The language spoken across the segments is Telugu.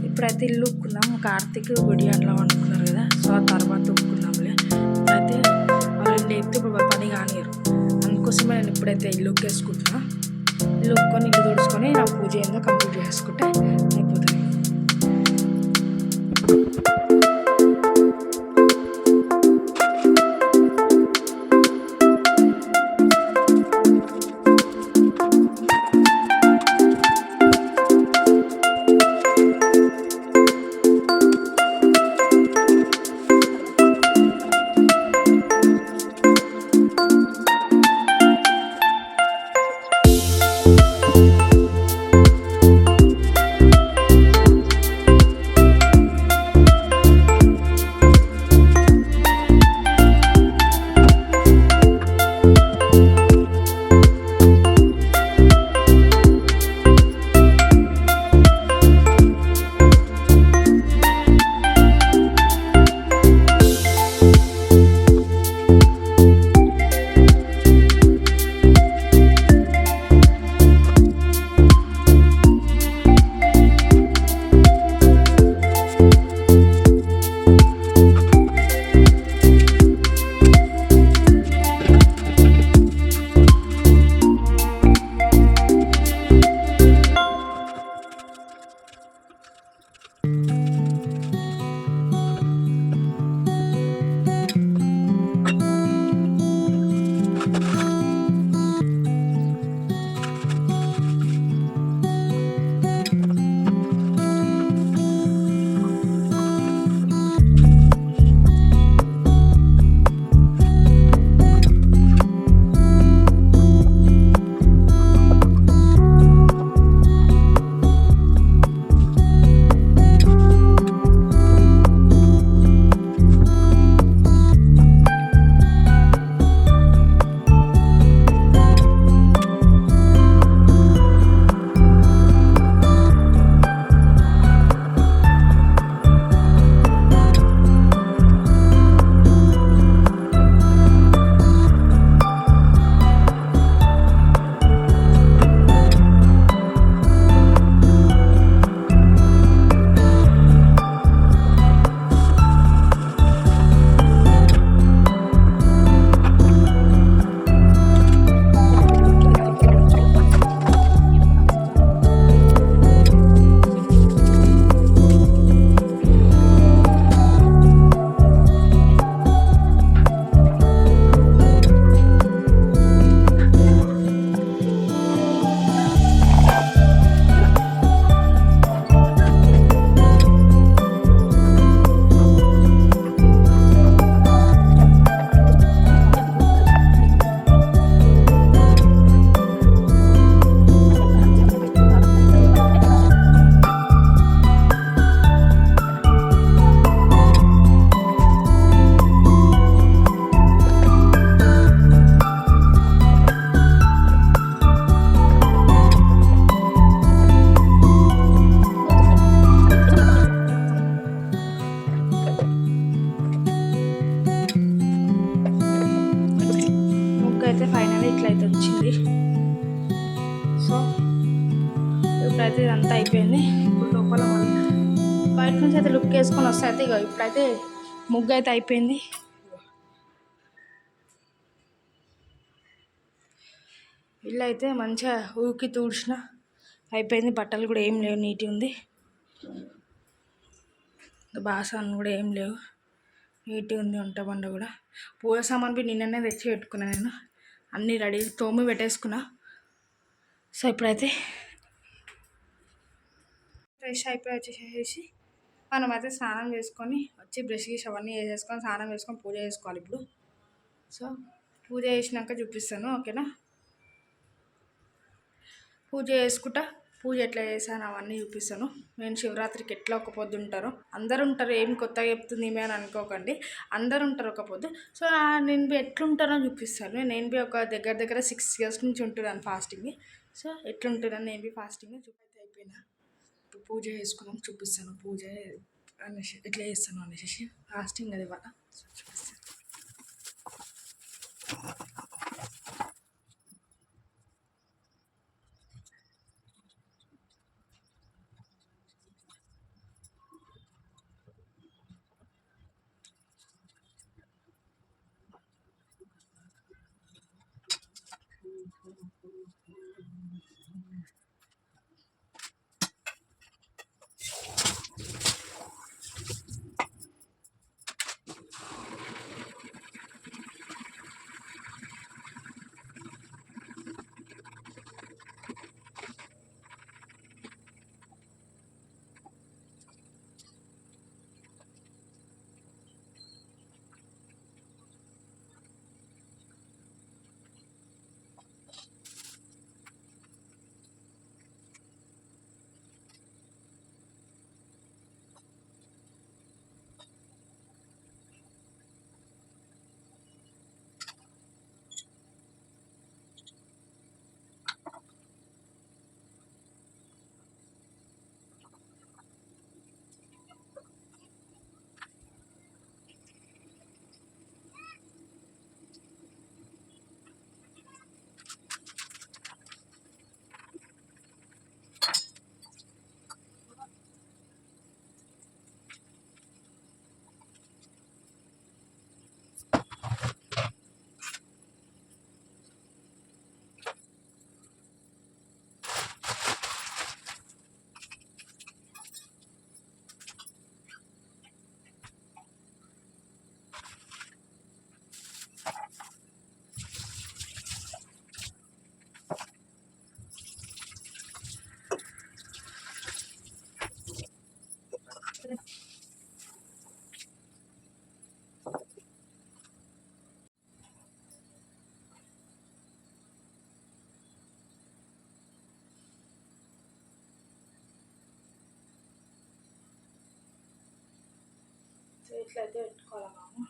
ఇప్పుడైతే ఇల్లు ఉక్కున్నాం. కార్తీక్ గుడి అట్లా వండుకున్నారు కదా, సో ఆ తర్వాత ఉక్కున్నాంలే. ఇప్పుడైతే వాళ్ళు ఎత్తి ఇప్పుడు పని కానియరు, అందుకోసమే నేను ఇప్పుడైతే ఇల్లు ఉక్కేసుకుంటున్నా. ఇల్లు ఉక్కొని ఇల్లు తుడుచుకొని నా పూజ ఏందో కంప్లీట్ చేసుకుంటే అయిపోతుంది. అయితే ఫైనల్ ఇట్లయితే వచ్చింది. సో ఇప్పుడైతే ఇదంతా అయిపోయింది. ఇప్పుడు లోపల బయట నుంచి అయితే లుక్ వేసుకొని వస్తే అయితే ఇక ఇప్పుడైతే ముగ్గు అయితే అయిపోయింది. ఇల్లు అయితే మంచిగా ఊకి తుడిచిన అయిపోయింది. బట్టలు కూడా ఏం లేవు, నీట్గా ఉంది. బాసనలు కూడా ఏం లేవు, నీట్గా ఉంది. వంట బండ కూడా పూజ సామాన్ నిన్ననే తెచ్చి పెట్టుకున్నా నేను, అన్నీ రెడీ తోమి పెట్టేసుకున్నా. సో ఇప్పుడైతే ఫ్రెష్ అయిపోయి వచ్చేసేసి మనమైతే స్నానం చేసుకొని వచ్చి బ్రష్ గీసి అవన్నీ వేసేసుకొని స్నానం చేసుకొని పూజ చేసుకోవాలి ఇప్పుడు. సో పూజ చేసినాక చూపిస్తాను, ఓకేనా? పూజ చేసుకుంటా, పూజ ఎట్లా చేశాను అవన్నీ చూపిస్తాను. నేను శివరాత్రికి ఎట్లా ఒక పొద్దు ఉంటారో అందరు ఉంటారు, ఏం కొత్తగా చెప్తుంది ఏమి అని అనుకోకండి, అందరు ఉంటారు ఒక పొద్దు. సో నేను ఎట్లుంటానో చూపిస్తాను. నేను ఒక దగ్గర 6 years నుంచి ఉంటున్నాను ఫాస్టింగ్. సో ఎట్లుంటున్నాను నేను ఫాస్టింగ్ చూపైతే అయిపోయినా. ఇప్పుడు పూజ చేసుకున్నాం, చూపిస్తాను పూజ అనేసి ఎట్లా చేస్తాను అనేసి. ఫాస్టింగ్ అది ఇవాళ, సో చూపిస్తాను. ఇట్లయితే పెట్టుకోవాలి మామ.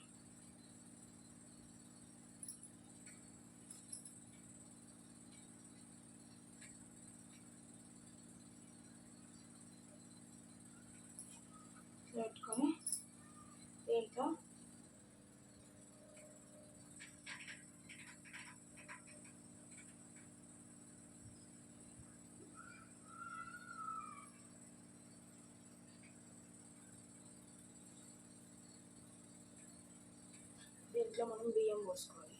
పెట్టుకొని దీంట్లో మనం బియ్యం పోసుకోవాలి.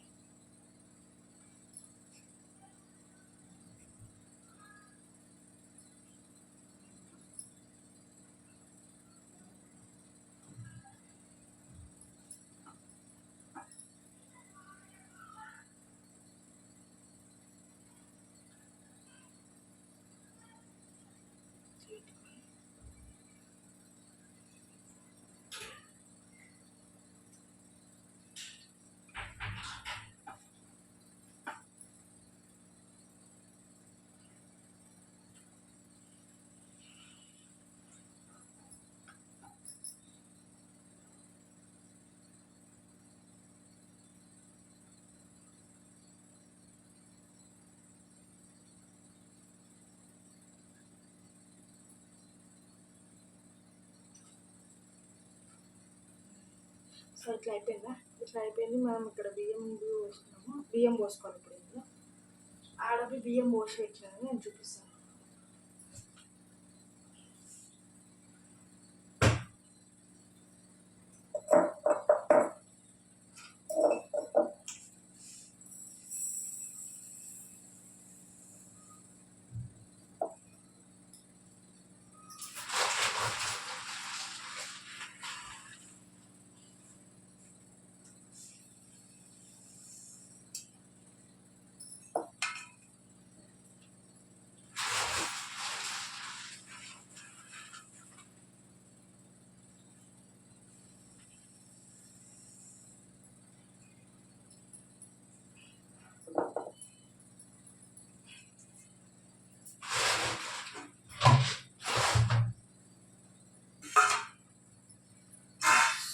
సో ఇట్లా అయిపోయిందా? ఇట్లా అయిపోయింది. మనం ఇక్కడ బియ్యం పోసుకోవాలి. ఇప్పుడు ఇందులో ఆడపి బియ్యం పోసి పెట్టినాను, నేను చూపిస్తాను.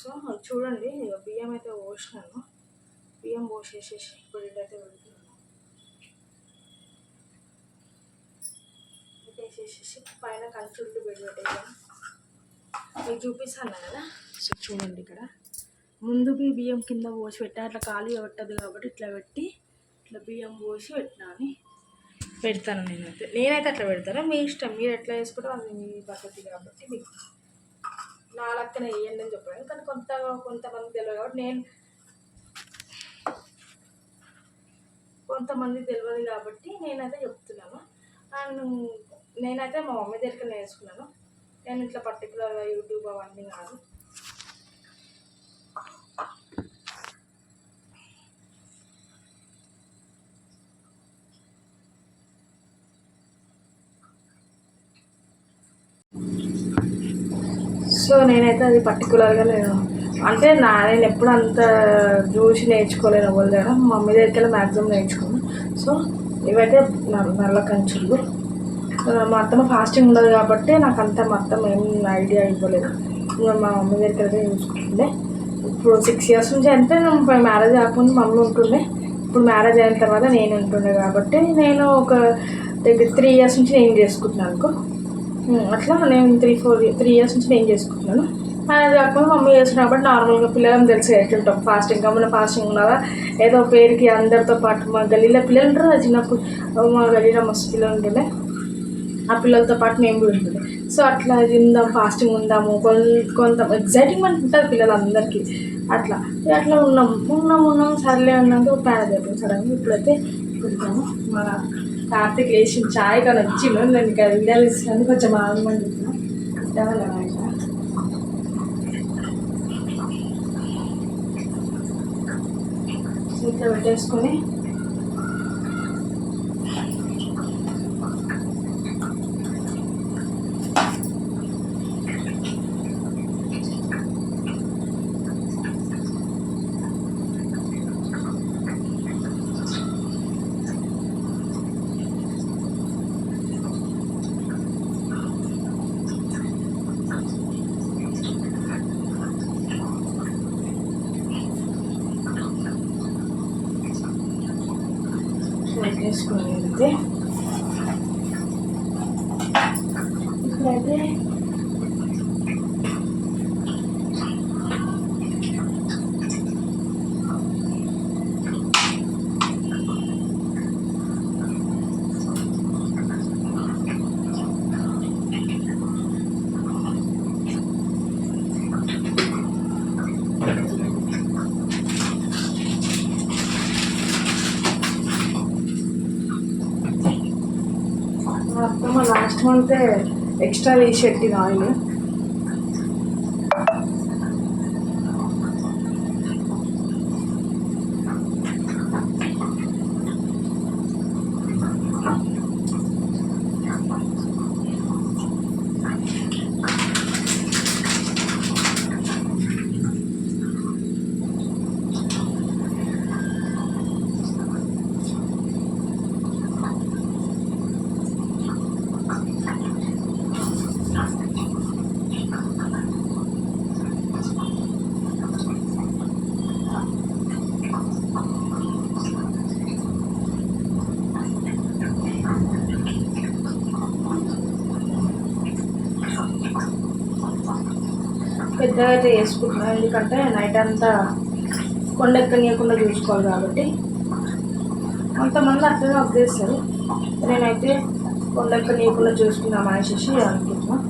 సో చూడండి, బియ్యం అయితే పోసినాను. బియ్యం పోసేసేసి ఇప్పుడు ఇటైతే పెడుతున్నాను. వేసేసేసి పైన కంచుళ్ళు పెట్టేయాలి. మీకు చూపిస్తాను కదా. సో చూడండి, ఇక్కడ ముందుకి బియ్యం కింద పోసి పెట్టా, అట్లా ఖాళీ పెట్టదు కాబట్టి ఇట్లా పెట్టి ఇట్లా బియ్యం పోసి పెడతాను. నేనైతే అట్లా పెడతాను. మీ ఇష్టం, మీరు ఎట్లా వేసుకుంటారో అది మీ పద్ధతి కాబట్టి మీకు నా లెక్కన వేయండి అని చెప్పాను. కానీ కొంతమంది తెలియదు కాబట్టి కొంతమంది తెలియదు కాబట్టి నేనైతే చెప్తున్నాను. అండ్ నేనైతే మా మమ్మీ దగ్గర నేర్చుకున్నాను. నేను ఇట్లా పర్టికులర్గా యూట్యూబ్ అవన్నీ కాదు. సో నేనైతే అది పర్టికులర్గా నేను అంటే నేను ఎప్పుడు అంత చూసి నేర్చుకోలేను ఎవరి దగ్గర. మా మమ్మీ దగ్గర మ్యాక్సిమం నేర్చుకున్నాను. సో ఇవైతే నల్ల కంచులు. మా అత్తమ్మ ఫాస్టింగ్ ఉండదు కాబట్టి నాకు అంత మొత్తం ఏం ఐడియా ఇవ్వలేదు. మా మమ్మీ దగ్గర చూసుకుంటుండే. ఇప్పుడు 6 years నుంచి అంటే మ్యారేజ్ కాకుండా మమ్మీ ఉంటుండే. ఇప్పుడు మ్యారేజ్ అయిన తర్వాత నేను ఉంటుండే కాబట్టి నేను ఒక 3 years నుంచి నేను చేసుకుంటున్నాను అనుకో. అట్లా నేను 3 years నుంచి నేను చేసుకుంటున్నాను. అది కాకుండా మమ్మీ చేస్తున్నాను కాబట్టి నార్మల్గా పిల్లలని తెలిసి ఎట్లుంటాం. ఫాస్టింగ్ గమ్మున ఫాస్టింగ్ ఉండగా ఏదో పేరుకి అందరితో పాటు మా గల్లీలో పిల్లలు ఉంటారు. చిన్నప్పుడు మా గల్లీలో మస్తు పిల్లలు ఉంటుండే. ఆ పిల్లలతో పాటు మేము కూడా ఉంటుండే. సో అట్లా తిందాం, ఫాస్టింగ్ ఉందాము, కొంత ఎగ్జైటింగ్మెంట్ ఉంటుంది పిల్లలందరికీ. అట్లా అట్లా ఉన్నాం సర్లే అన్నాక ప్యాన్ అయిపోయింది సడన్గా. ఇప్పుడైతే కొంచెము మన కార్తీక్ వేసిన ఛాయ్ కానీ వచ్చిండు. నేను ఇంకా వీడియోలు ఇస్తున్నాను, కొంచెం ఆగమని చెప్పిన ఇట్లా పెట్టేసుకొని వేసుకొని వెళ్తే ఇప్పుడైతే లాస్ట్ మంత్ ఎక్స్ట్రా వేసి పెట్టిన ఆయిల్. పెద్దగా అయితే వేసుకుంటున్నాను, ఎందుకంటే నైట్ అంతా కొండెక్కనీయకుండా చూసుకోవాలి కాబట్టి. కొంతమంది అట్లనే వదిలేస్తారు, నేనైతే కొండెక్కనీయకుండా చూసుకుందాం అనేసి అనుకుంటున్నాను.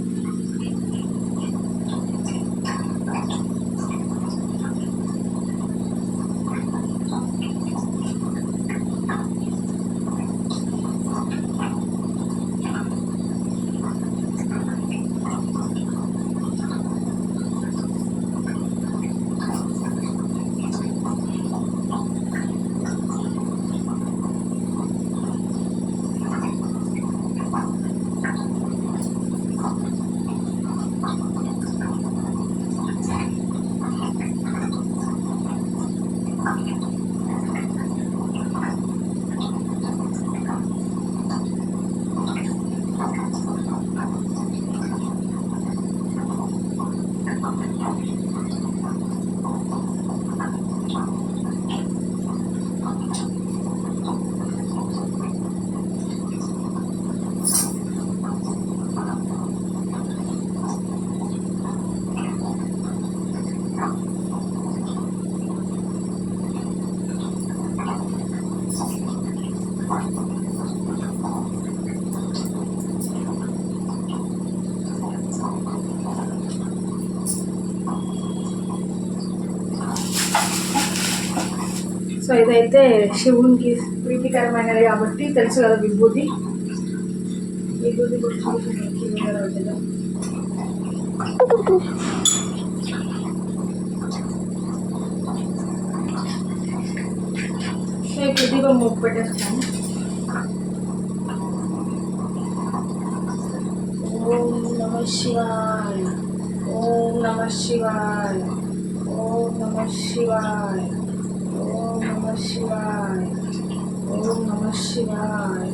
సో ఇదైతే శివునికి ప్రీతికరమైనది కాబట్టి తెలుసు కదా విభూతి. ఈ గుడి గుర్తు దీపం ముగ్గు పెట్టేస్తాను. ఓం నమ శివాయ, ఓం నమ శివాయ, ఓం నమ శివాయ, ఓం నమ శివాయ, ఓం నమ శివాయ.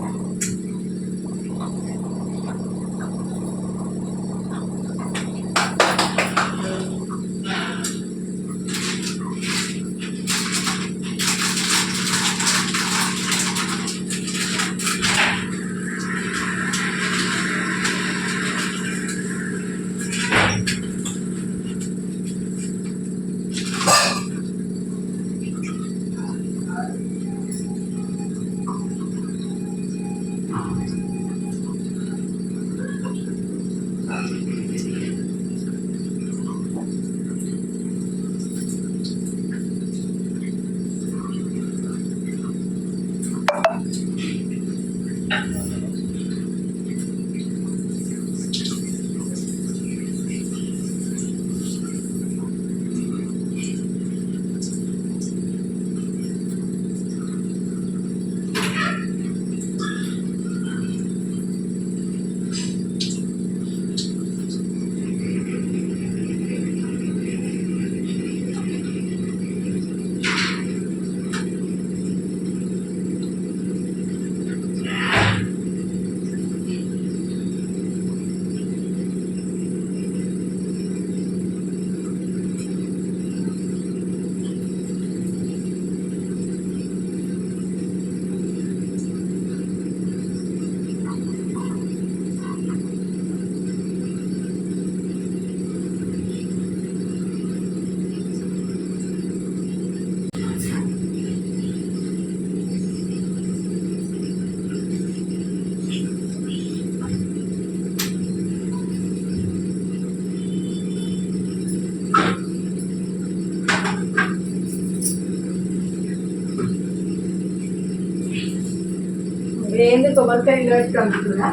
ఏంది కొబ్బరికాయ ఇలాంటి అనుకుంటున్నా.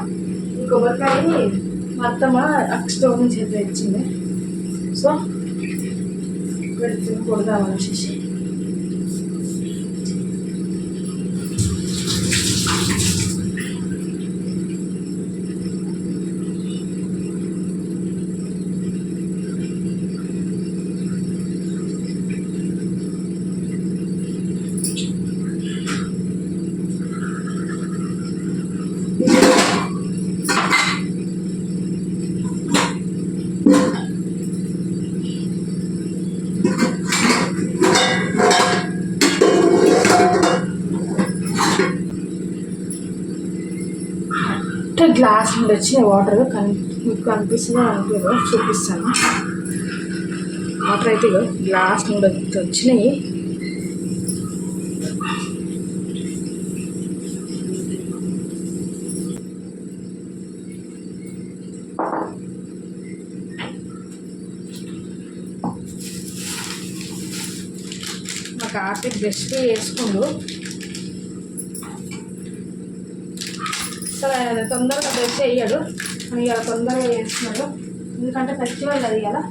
ఈ కొబ్బరికాయని మా అత్తమ్మ స్టోర్ నుంచి అయితే ఇచ్చింది. సో పెడుతుంది కొడదామని వచ్చేసి గ్లాస్ నుండి వచ్చి వాటర్ మీకు కనిపిస్తుందో అనిపించదో చూపిస్తాను. వాటర్ అయితే గ్లాస్ నుండి వచ్చినాయి. మా కార్తీక్ బ్రష్ వేసుకుండు. అసలు తొందరగా బ్రష్ వేయడు, అని ఇలా తొందరగా వేస్తున్నాడు. ఎందుకంటే ఫెస్టివల్ అది కదా.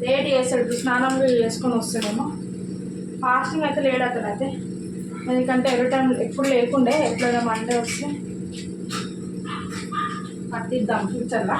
లేట్ చేస్తాడు, స్నానం చేసుకొని వస్తాడేమో. ఫాస్టింగ్ అయితే లేట్ అవుతాడు అయితే, ఎందుకంటే ఎవ్రీ టైం ఎప్పుడు లేకుండే ఎప్పుడైనా మండే వస్తే పట్టిద్దాం ఫ్యూచర్లో.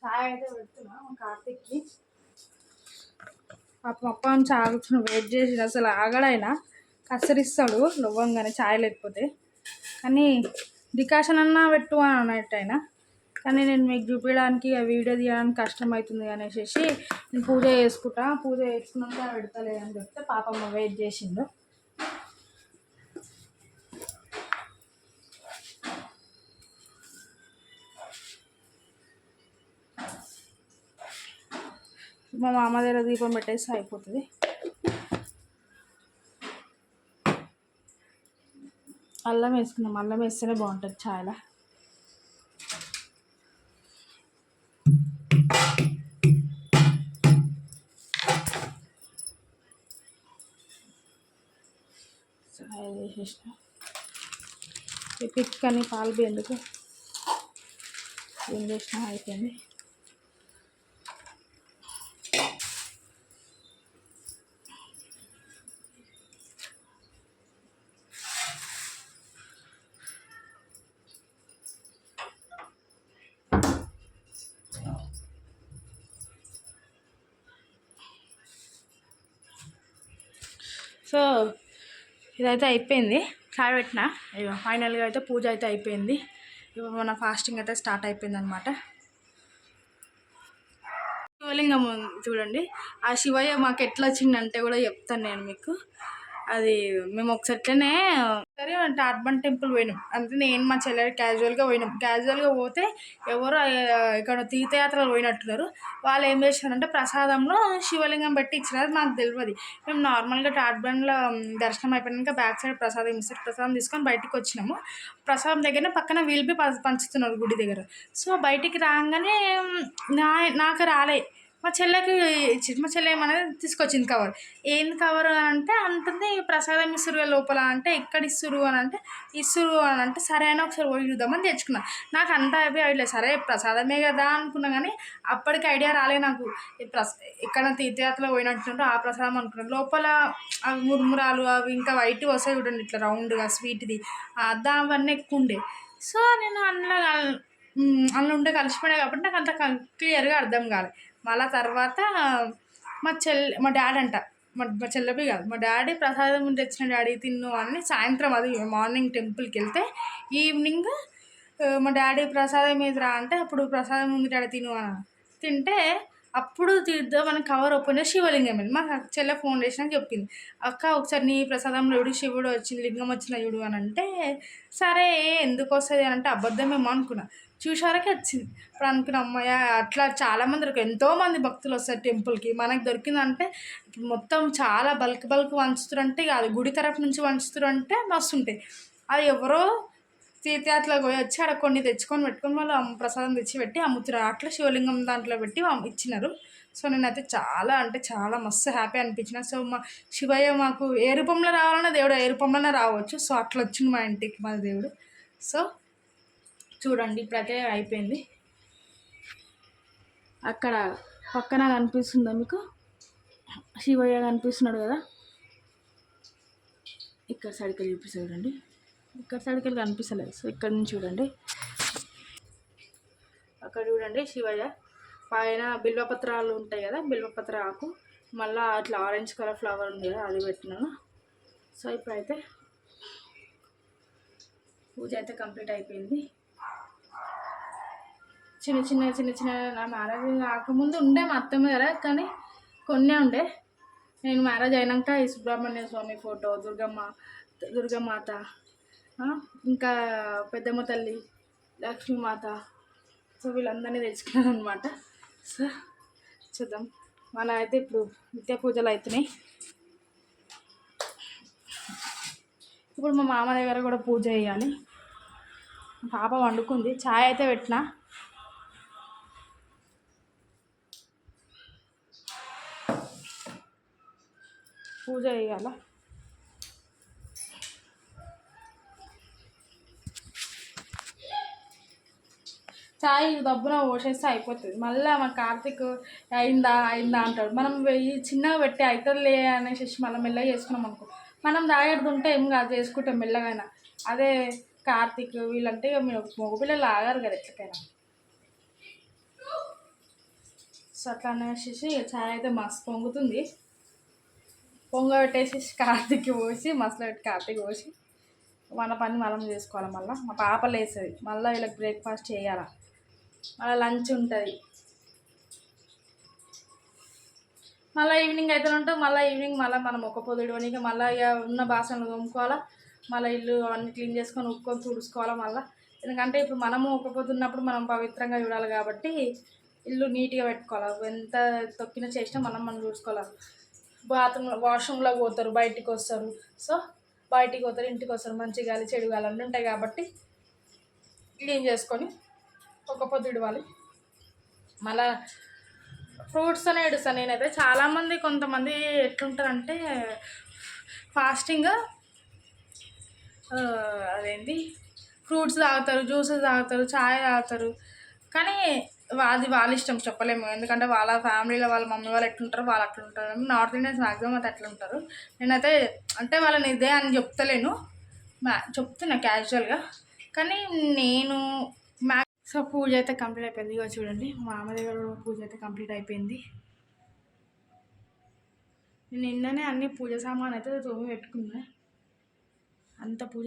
చాయ్ అయితే పెడుతున్నా కార్తీక్కి. పాపం అప్ప చాలు వెయిట్ చేసి అసలు ఆగడైనా కసరిస్తాడు లవ్వంగానే చాయ్ లేకపోతే. కానీ డికాషన్ అన్నా పెట్టు అని అన్నట్టయినా, కానీ నేను మీకు చూపించడానికి వీడియో తీయడానికి కష్టమవుతుంది అనేసి నేను పూజ చేసుకుంటా, పూజ చేసుకున్నాక పెడతలే అని చెప్తే పాపమ్మ వెయిట్ చేసిండు. మా మామ దగ్గర దీపం పెట్టేసి అయిపోతుంది. అల్లం వేసుకున్నాం, అల్లం వేస్తేనే బాగుంటుంది ఛాయ్లో. ఛాయ్ చేసేసిన పిక్ కానీ పాలు ఎందుకు ఏం చేసినా అయిపోయింది. సో ఇదైతే అయిపోయింది, చాయ్ పెట్టిన. ఫైనల్గా అయితే పూజ అయితే అయిపోయింది. ఇప్పుడు మన ఫాస్టింగ్ అయితే స్టార్ట్ అయిపోయింది అనమాట. శివలింగం చూడండి, ఆ శివయ్య మాకు ఎట్లా వచ్చిందంటే కూడా చెప్తాను నేను మీకు. అది మేము ఒకసారినే సరే టార్బన్ టెంపుల్ పోయినాం. అంటే నేను మా చెల్లెలు క్యాజువల్గా పోయినాం. క్యాజువల్గా పోతే ఎవరో ఇక్కడ తీర్థయాత్రలు పోయినట్టున్నారు. వాళ్ళు ఏం చేశారంటే ప్రసాదంలో శివలింగం పెట్టి ఇచ్చినారు, మాకు తెలియదు. మేము నార్మల్గా టార్బన్లో దర్శనం అయిపోయినాక బ్యాక్ సైడ్ ప్రసాదం ఇస్తారు, ప్రసాదం తీసుకొని బయటికి వచ్చినాము. ప్రసాదం దగ్గర పక్కన వీళ్ళు పంచుతున్నారు గుడి దగ్గర. సో బయటికి రాగానే నాకు రాలే, మా చెల్లెకి ఇచ్చింది. మా చెల్లె ఏమనేది తీసుకొచ్చింది కవర్. ఏంది కవర్ అని అంటే అంటుంది ప్రసాదం ఇస్తురు లోపల అంటే ఎక్కడ ఇస్తురు అని అంటే ఇస్తురు అని అంటే సరే అని ఒకసారి పోయి చూద్దామని తెచ్చుకున్నా. నాకు అంత అయిపోయి సరే ప్రసాదమే కదా అనుకున్నా, కానీ అప్పటికి ఐడియా రాలే నాకు. ఎక్కడ తీర్థయాత్రలో పోయినట్టుంటే ఆ ప్రసాదం అనుకున్నాను. లోపల అవి మురుమురాలు అవి ఇంకా వైట్ వస్తాయి చూడండి ఇట్లా రౌండ్గా స్వీట్ది, అవన్నీ ఎక్కువ ఉండే. సో నేను అందులో ఉండే కలిసిపోయాయి కాబట్టి నాకు అంత క్లియర్గా అర్థం కాలేదు. మళ్ళా తర్వాత మా డాడీ అంట, మా చెల్లెపి కాదు, మా డాడీ ప్రసాదం తెచ్చిన డాడీ తిన్ను అని సాయంత్రం, అది మార్నింగ్ టెంపుల్కి వెళ్తే ఈవినింగ్ మా డాడీ ప్రసాదం ఏదిరా అంటే అప్పుడు ప్రసాదం ఉంది డాడీ తిను అని తింటే అప్పుడు తీద్దాం మన కవర్ ఓపెన్ చేసి శివలింగం వెళ్ళి మా చెల్లె ఫోన్ చేసినాక చెప్పింది, అక్క ఒకసారి నీ ప్రసాదంలో చూడు శివుడు వచ్చింది, లింగం వచ్చిన చూడు అని అంటే సరే ఎందుకు వస్తుంది అని అంటే అబద్ధమేమో అనుకున్నా. చూసారకే వచ్చింది. ఇప్పుడు అనుకున్న అమ్మాయ అట్లా చాలామంది దొరికి ఎంతోమంది భక్తులు వస్తారు టెంపుల్కి. మనకు దొరికిందంటే ఇప్పుడు మొత్తం చాలా బల్క్ వంచుతారంటే అది గుడి తరఫు నుంచి వంచుతారంటే మస్తు ఉంటాయి. అది ఎవరో తీర్థయాత్రలకు పోయి వచ్చి అక్కడ కొన్ని తెచ్చుకొని పెట్టుకొని వాళ్ళు ప్రసాదం తెచ్చి పెట్టి అమ్ముతున్నారు. అట్లా శివలింగం దాంట్లో పెట్టి ఇచ్చినారు. సో నేనైతే చాలా అంటే చాలా మస్తు హ్యాపీ అనిపించిన. సో మా శివయ్య మాకు ఏ రూపంలో రావాలన్నా దేవుడు ఏ రూపంలోనే రావచ్చు. సో అట్లా వచ్చింది మా ఇంటికి మా దేవుడు. సో చూడండి ఇప్పుడైతే అయిపోయింది. అక్కడ పక్కన కనిపిస్తుందా మీకు శివయ్య కనిపిస్తున్నాడు కదా, ఇక్కడ సైడ్కి వెళ్ళి చూపిస్తాడు చూడండి, ఇక్కడ సైడ్కి వెళ్ళి కనిపిస్తలేదు. సో ఇక్కడ నుంచి చూడండి, అక్కడ చూడండి శివయ్య పైన బిల్వపత్రాలు ఉంటాయి కదా, బిల్వపత్ర ఆకు మళ్ళీ అట్లా ఆరెంజ్ కలర్ ఫ్లవర్ ఉంది కదా అది పెట్టినాను. సో ఇప్పుడైతే పూజ అయితే కంప్లీట్ అయిపోయింది. చిన్న చిన్న నా మ్యారేజ్ కాకముందు ఉండే మా అత్తమ్మ దగ్గర, కానీ కొన్నే ఉండే. నేను మ్యారేజ్ అయినాక ఈ సుబ్రహ్మణ్య స్వామి ఫోటో, దుర్గమాత, ఇంకా పెద్దమ్మ తల్లి, లక్ష్మీమాత, సో వీళ్ళందరినీ తెచ్చుకున్నాను అనమాట. సో చూద్దాం, మన అయితే ఇప్పుడు నిత్య పూజలు అవుతున్నాయి. ఇప్పుడు మా మామ దగ్గర కూడా పూజ చేయాలి. పాప వండుకుంది, ఛాయ్ అయితే పెట్టినా. పూజ చేయాల. చాయ్ దబ్బున పోసేస్తే అయిపోతుంది. మళ్ళీ మా కార్తీక్ అయిందా అయిందా అంటాడు. మనం చిన్నగా పెట్టి అవుతుందిలే అనేసి మళ్ళీ మెల్లగా చేసుకున్నాం అనుకో, మనం తాగేడుతుంటే ఏం కాదు, చేసుకుంటాం మెల్లగైనా. అదే కార్తీక్ వీళ్ళంటే మీరు మగపిల్లలు ఆగారు కదా ఎట్లకైనా. సో అట్లా అనేసి చాయ్ అయితే మస్తు పొంగుతుంది. పెట్టేసి కార్తీక్ పోసి మసలు పెట్టి కార్తీక్ పోసి మన పని మనం చేసుకోవాలి. మళ్ళీ మా పాప లేస్తుంది, మళ్ళీ వీళ్ళకి బ్రేక్ఫాస్ట్ చేయాలి, మళ్ళీ లంచ్ ఉంటుంది, మళ్ళీ ఈవినింగ్ అయితే ఉంటుంది. మళ్ళీ ఈవినింగ్ మళ్ళీ మనం ఒక పొద్దుడునికి మళ్ళీ ఇక ఉన్న బాసనలు తోముకోవాలా, మళ్ళీ ఇల్లు అన్నీ క్లీన్ చేసుకొని ఉక్కొని తుడుచుకోవాలా మళ్ళీ. ఎందుకంటే ఇప్పుడు మనము ఒక పొద్దున్నప్పుడు మనం పవిత్రంగా చూడాలి కాబట్టి ఇల్లు నీట్గా పెట్టుకోవాలి. ఎంత తొక్కిన చేసినా మనం చూసుకోవాలి. బాత్రూమ్ వాష్రూమ్లో పోతారు, బయటికి వస్తారు. సో బయటికి పోతారు, ఇంటికి వస్తారు, మంచి గాలి చెడు గాలి అన్నీ ఉంటాయి కాబట్టి క్లీన్ చేసుకొని ఒక పొద్దు ఇడవాలి. మళ్ళీ ఫ్రూట్స్తోనే ఇడుస్తాను నేనైతే. చాలామంది కొంతమంది ఎట్లుంటారంటే ఫాస్టింగ్ అదేంటి ఫ్రూట్స్ తాగుతారు, జ్యూసెస్ తాగుతారు, చాయ్ తాగుతారు. కానీ అది వాళ్ళ ఇష్టం, చెప్పలేము. ఎందుకంటే వాళ్ళ ఫ్యామిలీలో వాళ్ళ మమ్మీ వాళ్ళు ఎట్లుంటారో వాళ్ళు అట్లుంటారు. నార్త్ ఇండియన్స్ మ్యాక్సిమం అయితే అట్లుంటారు. నేనైతే అంటే వాళ్ళని ఇదే అని చెప్తలేను, చెప్తున్నా క్యాజువల్గా. కానీ నేను సో పూజ అయితే కంప్లీట్ అయిపోయింది. ఇక చూడండి మా మామ దగ్గర పూజ అయితే కంప్లీట్ అయిపోయింది. నేను నిన్ననే అన్ని పూజ సామాన్ అయితే తోమి పెట్టుకున్నా. అంత పూజ